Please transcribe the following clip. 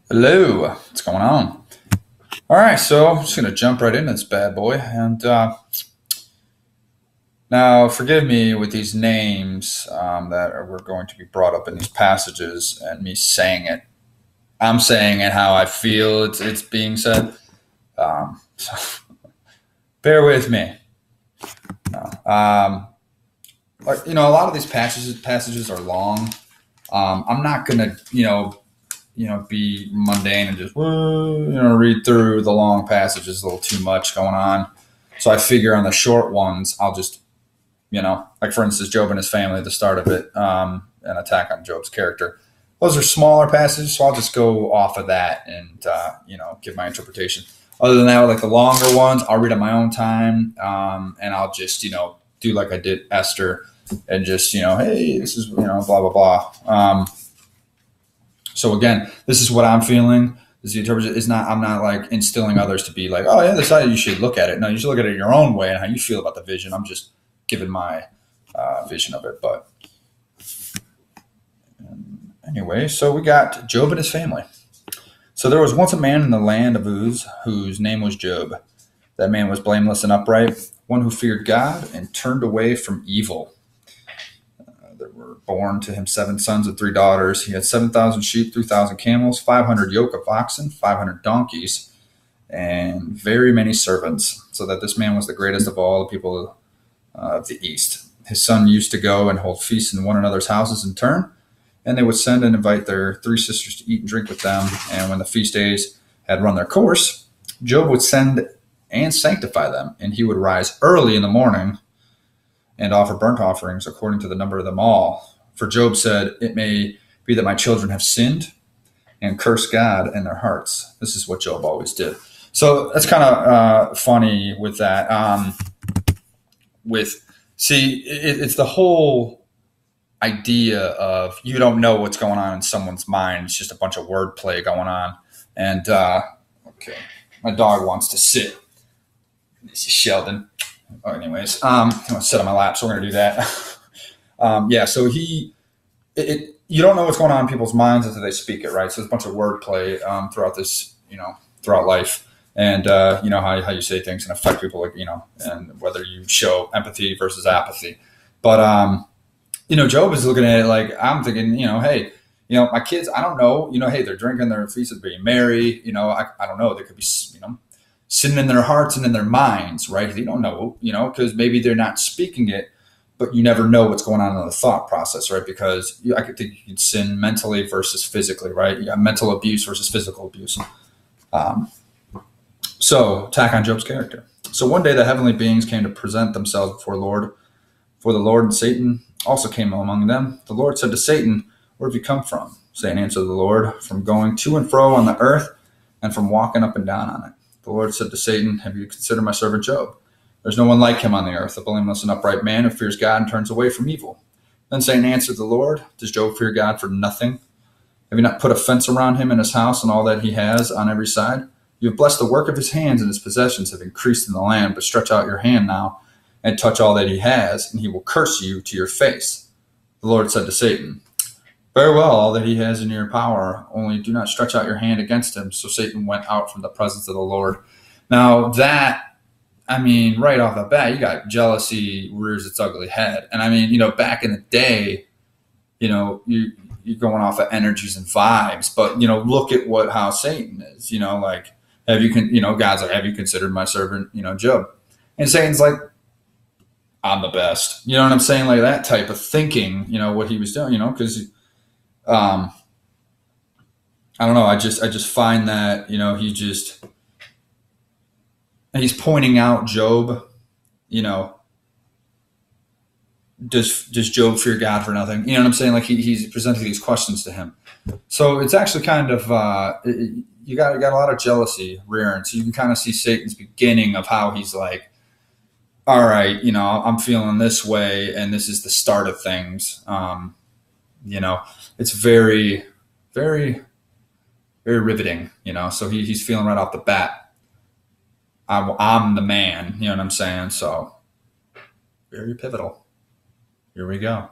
Hello, what's going on? All right, so I'm just going to jump right into this bad boy. And now, forgive me with these names were going to be brought up in these passages and me saying it. I'm saying it how I feel it's being said. So bear with me. No. A lot of these passages are long. I'm not going to, be mundane and just read through the long passages. A little too much going on. So I figure on the short ones, I'll just, like for instance, Job and his family at the start of it, an attack on Job's character. Those are smaller passages, so I'll just go off of that and give my interpretation. Other than that, like the longer ones, I'll read at my own time, and I'll just do like I did Esther, and just hey, this is blah blah blah. So again, this is what I'm feeling. This is the interpretation. Is not. I'm not like instilling others to be like, oh yeah, this is how you should look at it. No, you should look at it your own way and how you feel about the vision. I'm just giving my vision of it. But anyway, so we got Job and his family. So there was once a man in the land of Uz whose name was Job. That man was blameless and upright, one who feared God and turned away from evil. There were born to him 7 sons and 3 daughters. He had 7,000 sheep, 3,000 camels, 500 yoke of oxen, 500 donkeys, and very many servants, so that this man was the greatest of all the people of the East. His son used to go and hold feasts in one another's houses in turn, and they would send and invite their 3 sisters to eat and drink with them. And when the feast days had run their course, Job would send and sanctify them, and he would rise early in the morning and offer burnt offerings according to the number of them all. For Job said, "It may be that my children have sinned and cursed God in their hearts." This is what Job always did. So that's kind of funny with that. It's the whole idea of you don't know what's going on in someone's mind. It's just a bunch of wordplay going on. And okay, my dog wants to sit. This is Sheldon. Anyways, I'm going to sit on my lap, so we're going to do that. So you don't know what's going on in people's minds until they speak it, right? So there's a bunch of wordplay throughout this, throughout life, and how you say things can affect people, like and whether you show empathy versus apathy. But Job is looking at it like I'm thinking, hey, my kids, I don't know, hey, they're drinking, their feast is being merry, I don't know, they could be, sin in their hearts and in their minds, right? You don't know, because maybe they're not speaking it, but you never know what's going on in the thought process, right? Because I could think you can sin mentally versus physically, right? You got mental abuse versus physical abuse. So attack on Job's character. So one day the heavenly beings came to present themselves before the Lord, and Satan also came among them. The Lord said to Satan, "Where have you come from?" Satan answered the Lord, "From going to and fro on the earth and from walking up and down on it." The Lord said to Satan, "Have you considered my servant Job? There's no one like him on the earth, a blameless and upright man who fears God and turns away from evil." Then Satan answered the Lord, "Does Job fear God for nothing? Have you not put a fence around him and his house and all that he has on every side? You have blessed the work of his hands, and his possessions have increased in the land. But stretch out your hand now and touch all that he has, and he will curse you to your face." The Lord said to Satan, "Very well, all that he has in your power, only do not stretch out your hand against him." So Satan went out from the presence of the Lord. Now that, right off the bat, you got jealousy rears its ugly head. And back in the day, you're going off of energies and vibes, but look at how Satan is, God's like, "Have you considered my servant, Job?" And Satan's like, "I'm the best." You know what I'm saying? Like that type of thinking, what he was doing, because I don't know. I just find that, he's pointing out Job, does Job fear God for nothing? You know what I'm saying? Like he's presenting these questions to him. So it's actually kind of, you got a lot of jealousy rearing. So you can kind of see Satan's beginning of how he's like, all right, I'm feeling this way, and this is the start of things. It's very, very, very riveting, so he's feeling right off the bat, I'm the man, you know what I'm saying? So very pivotal. Here we go.